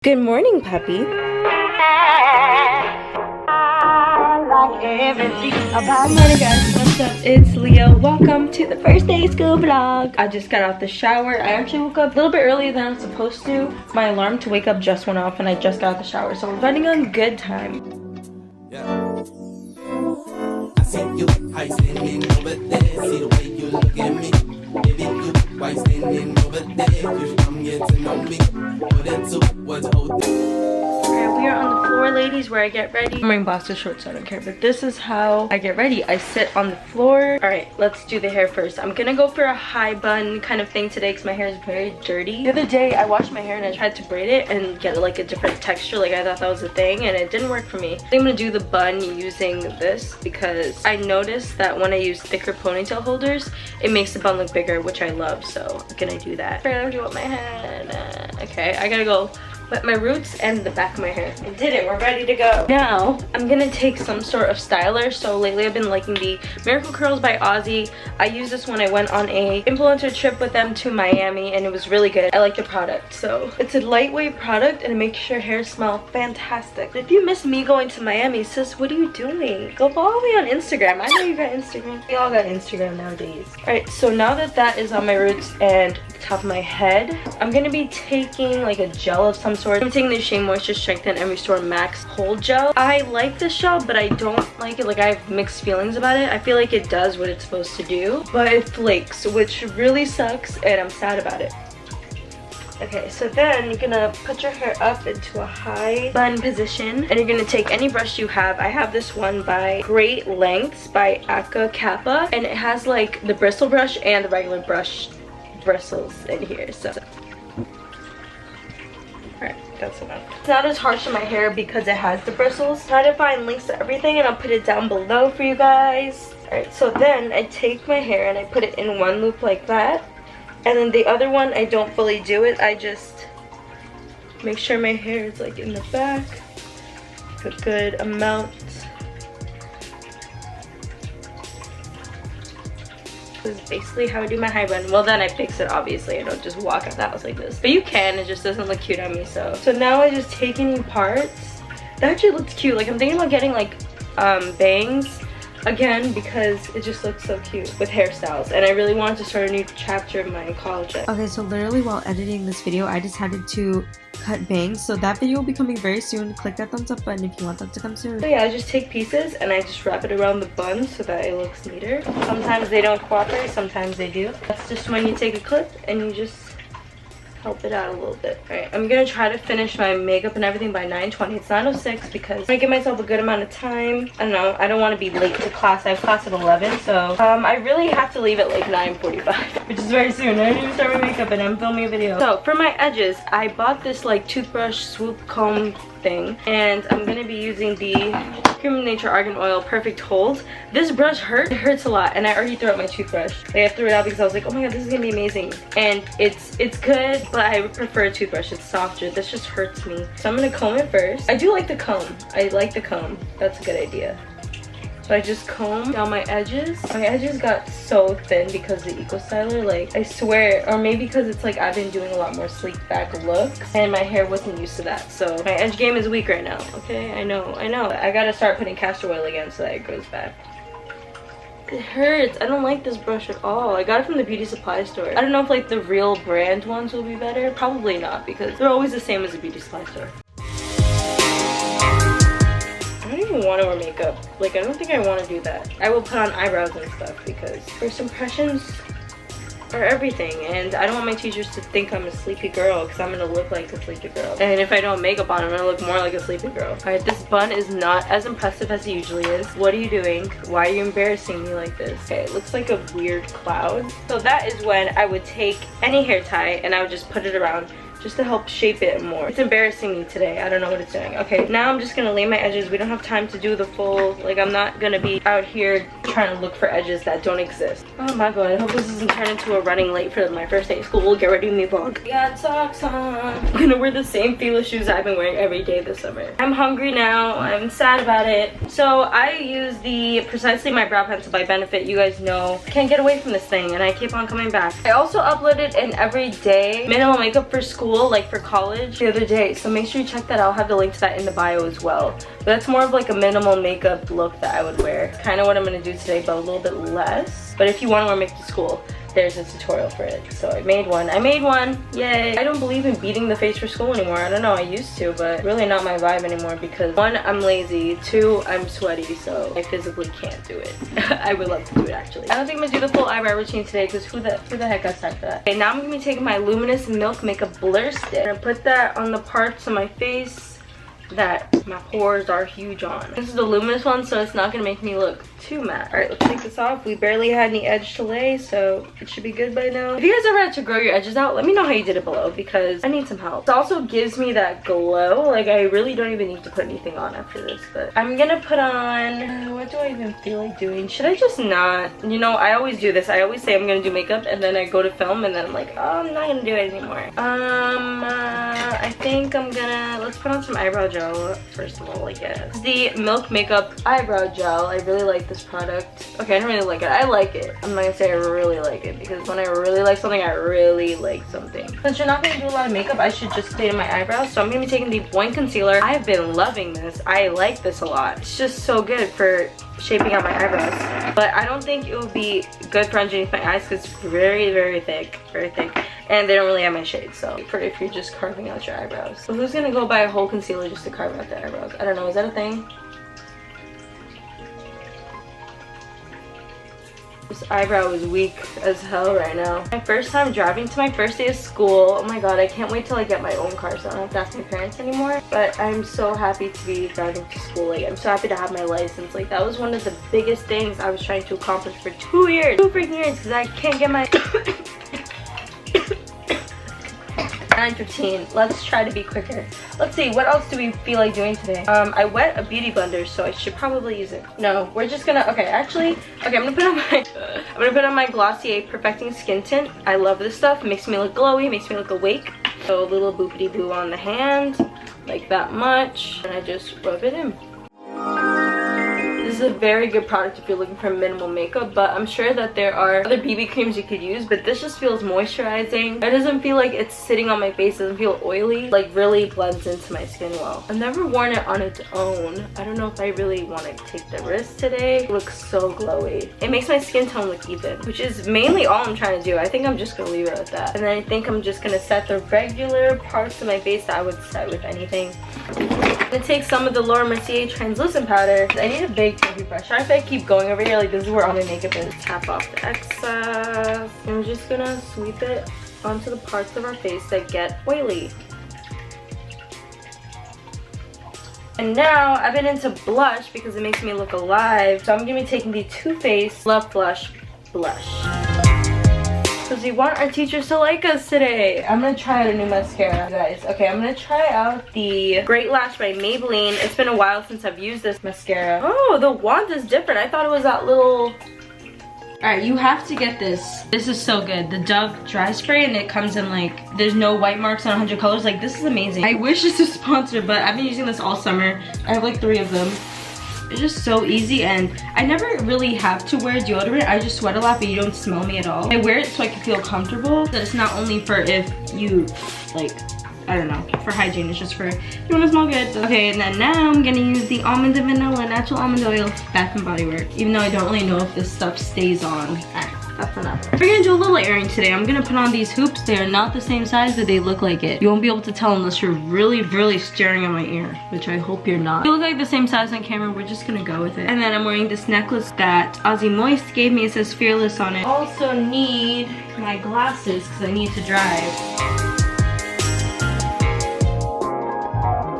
Good morning, puppy. Good morning, guys. What's up? It's Leah. Welcome to the first day school vlog. I just got out the shower. I actually woke up a little bit earlier than I'm supposed to. My alarm to wake up just went off and I just got out the shower, so we're running on good time. Yeah. I see you, how you standing over there. See the way you look at me. Baby, you, why you standing over there? You should come get to know me. Put into what's old. Alright, we are on the floor, ladies, where I get ready. I'm wearing boxer shorts, so I don't care, but this is how I get ready. I sit on the floor. Alright, let's do the hair first. I'm gonna go for a high bun kind of thing today because my hair is very dirty. The other day, I washed my hair and I tried to braid it and get like a different texture. Like I thought that was a thing and it didn't work for me. I'm gonna do the bun using this because I noticed that when I use thicker ponytail holders, it makes the bun look bigger, which I love, so I'm gonna do that. I'm gonna do up my head. Okay, I gotta go wet my roots and the back of my hair. I did it, we're ready to go. Now, I'm gonna take some sort of styler. So lately I've been liking the Miracle Curls by Aussie. I used this when I went on a influencer trip with them to Miami and it was really good. I like the product. So it's a lightweight product and it makes your hair smell fantastic. If you miss me going to Miami, sis, what are you doing? Go follow me on Instagram. I know you got Instagram. We all got Instagram nowadays. Alright, so now that that is on my roots and top of my head, I'm gonna be taking like a gel of some sort. I'm taking the Shea Moisture Strengthen and Restore Max Hold Gel. I like this gel, but I don't like it. Like I have mixed feelings about it. I feel like it does what it's supposed to do, but it flakes, which really sucks, and I'm sad about it. Okay, so then you're gonna put your hair up into a high bun position and you're gonna take any brush you have. I have this one by Great Lengths by Aka Kappa, and it has like the bristle brush and the regular brush bristles in here. So alright, that's enough. It's not as harsh on my hair because it has the bristles. Try to find links to everything and I'll put it down below for you guys. Alright, so then I take my hair and I put it in one loop like that. And then the other one, I don't fully do it. I just make sure my hair is like in the back. A good amount. This is basically how I do my high bun. Well, then I fix it, obviously. I don't just walk out the house like this. But you can, it just doesn't look cute on me, so. So now I just take any parts. That actually looks cute. Like I'm thinking about getting like bangs again because it just looks so cute with hairstyles, and I really wanted to start a new chapter of my college life. Okay, so literally while editing this video, I decided to cut bangs. So that video will be coming very soon. Click that thumbs up button if you want that to come soon. So yeah, I just take pieces and I just wrap it around the bun so that it looks neater. Sometimes they don't cooperate, sometimes they do. That's just when you take a clip and you just help it out a little bit. Alright, I'm gonna try to finish my makeup and everything by 9:20. It's 9:06 because I'm gonna give myself a good amount of time. I don't know, I don't want to be late to class. I have class at 11, so I really have to leave at like 9:45, which is very soon. I didn't even start my makeup and I'm filming a video. So for my edges, I bought this like toothbrush swoop comb thing, and I'm gonna be using the Cream of Nature Argan Oil Perfect Hold. This brush hurt. It hurts a lot, and I already threw out my toothbrush. Like, I threw it out because I was like, oh my god, this is gonna be amazing. And it's good, but I prefer a toothbrush. It's softer. This just hurts me. So I'm gonna comb it first. I do like the comb. I like the comb. That's a good idea. So I just comb down my edges. My edges got so thin because of the Eco Styler. Like, I swear, or maybe because it's like I've been doing a lot more sleek back looks and my hair wasn't used to that. So my edge game is weak right now. Okay, I know. I gotta start putting castor oil again so that it goes back. It hurts. I don't like this brush at all. I got it from the beauty supply store. I don't know if like the real brand ones will be better. Probably not, because they're always the same as the beauty supply store. I don't even want to wear makeup. Like, I don't think I want to do that. I will put on eyebrows and stuff because first impressions are everything, and I don't want my teachers to think I'm a sleepy girl because I'm gonna look like a sleepy girl. And if I don't have makeup on, I'm gonna look more like a sleepy girl. Alright, this bun is not as impressive as it usually is. What are you doing? Why are you embarrassing me like this? Okay, it looks like a weird cloud. So that is when I would take any hair tie and I would just put it around just to help shape it more. It's embarrassing me today. I don't know what it's doing. Okay, now I'm just gonna lay my edges. We don't have time to do the full, like, I'm not gonna be out here trying to look for edges that don't exist. Oh my god, I hope this doesn't turn into a running late for my first day of school. Get ready with me vlog. I got socks on. I'm gonna wear the same Fila shoes I've been wearing every day this summer. I'm hungry now. I'm sad about it. So I use the Precisely My Brow Pencil by Benefit. You guys know I can't get away from this thing and I keep on coming back. I also uploaded an everyday minimal makeup for school school, like for college, the other day. So make sure you check that out. I'll have the link to that in the bio as well. But that's more of like a minimal makeup look that I would wear. Kind of what I'm going to do today, but a little bit less. But if you want to wear makeup to school, there's a tutorial for it. So I made one. Yay. I don't believe in beating the face for school anymore. I don't know, I used to, but really not my vibe anymore because 1, I'm lazy, 2, I'm sweaty, so I physically can't do it. I would love to do it actually. I don't think I'm gonna do the full eyebrow routine today because who the heck has time for that? Okay, now I'm gonna be taking my Luminous Milk Makeup Blur Stick and put that on the parts of my face that my pores are huge on. This is the luminous one, so it's not gonna make me look too matte. All right, let's take this off. We barely had any edge to lay, so it should be good by now. If you guys ever had to grow your edges out, let me know how you did it below because I need some help. It also gives me that glow. Like, I really don't even need to put anything on after this, but I'm gonna put on, what do I even feel like doing? Should I just not? You know, I always do this. I always say I'm gonna do makeup and then I go to film and then I'm like, oh, I'm not gonna do it anymore. I think I'm gonna, let's put on some eyebrow gel first of all, I guess. The Milk Makeup Eyebrow Gel. I really like this product. Okay, I don't really like it. I like it. I'm not gonna say I really like it because when I really like something, I really like something. Since you're not gonna do a lot of makeup, I should just stay in my eyebrows. So I'm gonna be taking the Point Concealer. I've been loving this. I like this a lot. It's just so good for shaping out my eyebrows. But I don't think it would be good for underneath my eyes because it's very, very thick. Very thick. And they don't really have my shade, so for if you're just carving out your eyebrows. So who's gonna go buy a whole concealer just to carve out their eyebrows? I don't know, is that a thing? This eyebrow is weak as hell right now. My first time driving to my first day of school. Oh my god, I can't wait till I get my own car so I don't have to ask my parents anymore. But I'm so happy to be driving to school. Like, I'm so happy to have my license. Like, that was one of the biggest things I was trying to accomplish for 2 years. 2 freaking years, because I can't get my 9:15. Let's try to be quicker. Let's see, what else do we feel like doing today? I wet a beauty blender, so I should probably use it. No, we're just gonna, okay, actually, okay, I'm gonna put on my Glossier Perfecting Skin Tint. I love this stuff. It makes me look glowy, makes me look awake. So a little boopity boo on the hand, like that much, and I just rub it in. This is a very good product if you're looking for minimal makeup, but I'm sure that there are other BB creams you could use, but this just feels moisturizing. It doesn't feel like it's sitting on my face, it doesn't feel oily, like really blends into my skin well. I've never worn it on its own. I don't know if I really want to take the risk today. It looks so glowy. It makes my skin tone look even, which is mainly all I'm trying to do. I think I'm just gonna leave it at that. And then I think I'm just gonna set the regular parts of my face that I would set with anything. I'm gonna take some of the Laura Mercier translucent powder. I need a big fluffy brush. Sorry if I keep going over here, like this is where all my makeup is. Tap off the excess. I'm just gonna sweep it onto the parts of our face that get oily. And now I've been into blush because it makes me look alive. So I'm gonna be taking the Too Faced Love Blush blush. Because we want our teachers to like us today. I'm gonna try out a new mascara, guys. Okay, I'm gonna try out the Great Lash by Maybelline. It's been a while since I've used this mascara. Oh, the wand is different. I thought it was that little... Alright, you have to get this. This is so good. The Dove Dry Spray, and it comes in like, there's no white marks on 100 colors. Like, this is amazing. I wish this was sponsored, but I've been using this all summer. I have like 3 of them. It's just so easy, and I never really have to wear deodorant. I just sweat a lot, but you don't smell me at all. I wear it so I can feel comfortable. That it's not only for if you, like, I don't know, for hygiene. It's just for you want to smell good. Okay, and then now I'm gonna use the Almond and Vanilla Natural Almond Oil Bath and Body Works. Even though I don't really know if this stuff stays on. That's enough. We're gonna do a little layering today. I'm gonna put on these hoops. They are not the same size, but they look like it. You won't be able to tell unless you're really, really staring at my ear, which I hope you're not. They look like the same size on camera. We're just gonna go with it. And then I'm wearing this necklace that Aussie Moist gave me. It says Fearless on it. Also need my glasses because I need to drive.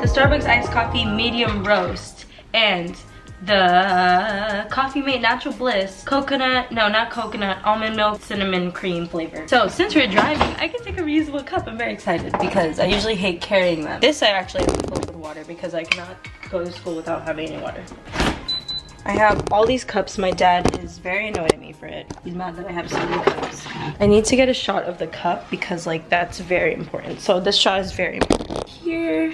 The Starbucks iced coffee medium roast and the Coffee Mate Natural Bliss coconut, no, not coconut, almond milk cinnamon cream flavor. So since we're driving, I can take a reusable cup. I'm very excited because I usually hate carrying them. This I actually have to fill with water because I cannot go to school without having any water. I have all these cups. My dad is very annoyed at me for it. He's mad that I have so many cups. I need to get a shot of the cup because like that's very important. So this shot is very important. Here.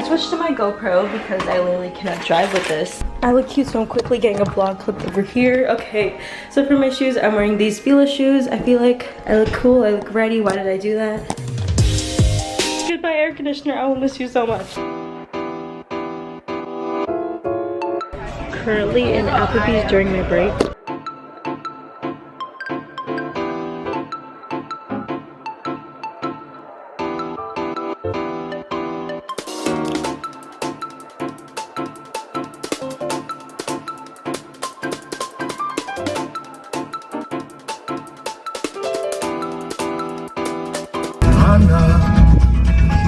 Switch to my GoPro because I literally cannot drive with this. I look cute, so I'm quickly getting a vlog clip over here. Okay, so for my shoes, I'm wearing these Fila shoes. I feel like I look cool, I look ready. Why did I do that? Goodbye, air conditioner. I will miss you so much. Currently in Applebee's during my break.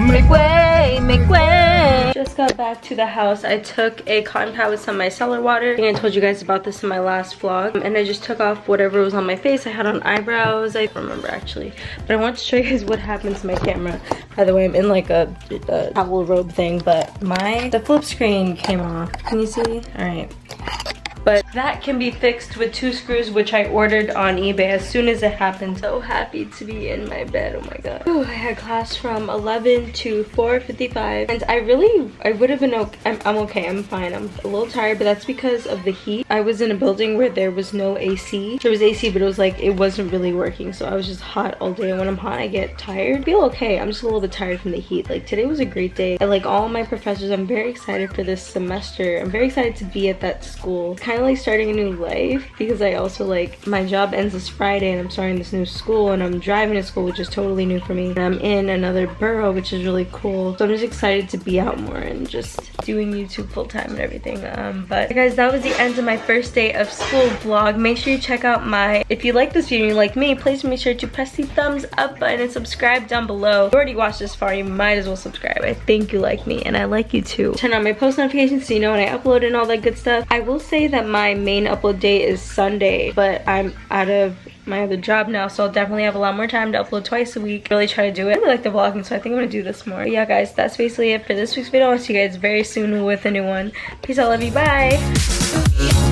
Make way, make way. Just got back to the house. I took a cotton pad with some micellar water. I think I told you guys about this in my last vlog. And I just took off whatever was on my face. I had on eyebrows. I don't remember actually. But I want to show you guys what happened to my camera. By the way, I'm in like a towel robe thing, but the flip screen came off. Can you see? All right. But that can be fixed with 2 screws, which I ordered on eBay as soon as it happened. So happy to be in my bed. Oh my god. Ooh, I had class from 11 to 4:55, and I would have been okay. I'm okay. I'm fine. I'm a little tired, but that's because of the heat. I was in a building where there was no AC. There was AC, but it was like it wasn't really working. So I was just hot all day. And when I'm hot, I get tired. I feel okay. I'm just a little bit tired from the heat. Like today was a great day. I like all my professors. I'm very excited for this semester. I'm very excited to be at that school. Kind of like starting a new life, because I also like my job ends this Friday and I'm starting this new school, and I'm driving to school, which is totally new for me, and I'm in another borough, which is really cool. So I'm just excited to be out more and just doing YouTube full time and everything. But guys, that was the end of my first day of school vlog. Make sure you check out if you like this video and you like me, please make sure to press the thumbs up button and subscribe down below. If you already watched this far, you might as well subscribe. I think you like me and I like you too. Turn on my post notifications so you know when I upload and all that good stuff. I will say that my main upload date is Sunday, but I'm out of my other job now, so I'll definitely have a lot more time to upload twice a week. Really try to do it. I really like the vlogging, so I think I'm gonna do this more. But yeah guys, that's basically it for this week's video. I'll see you guys very soon with a new one. Peace out, love you, bye.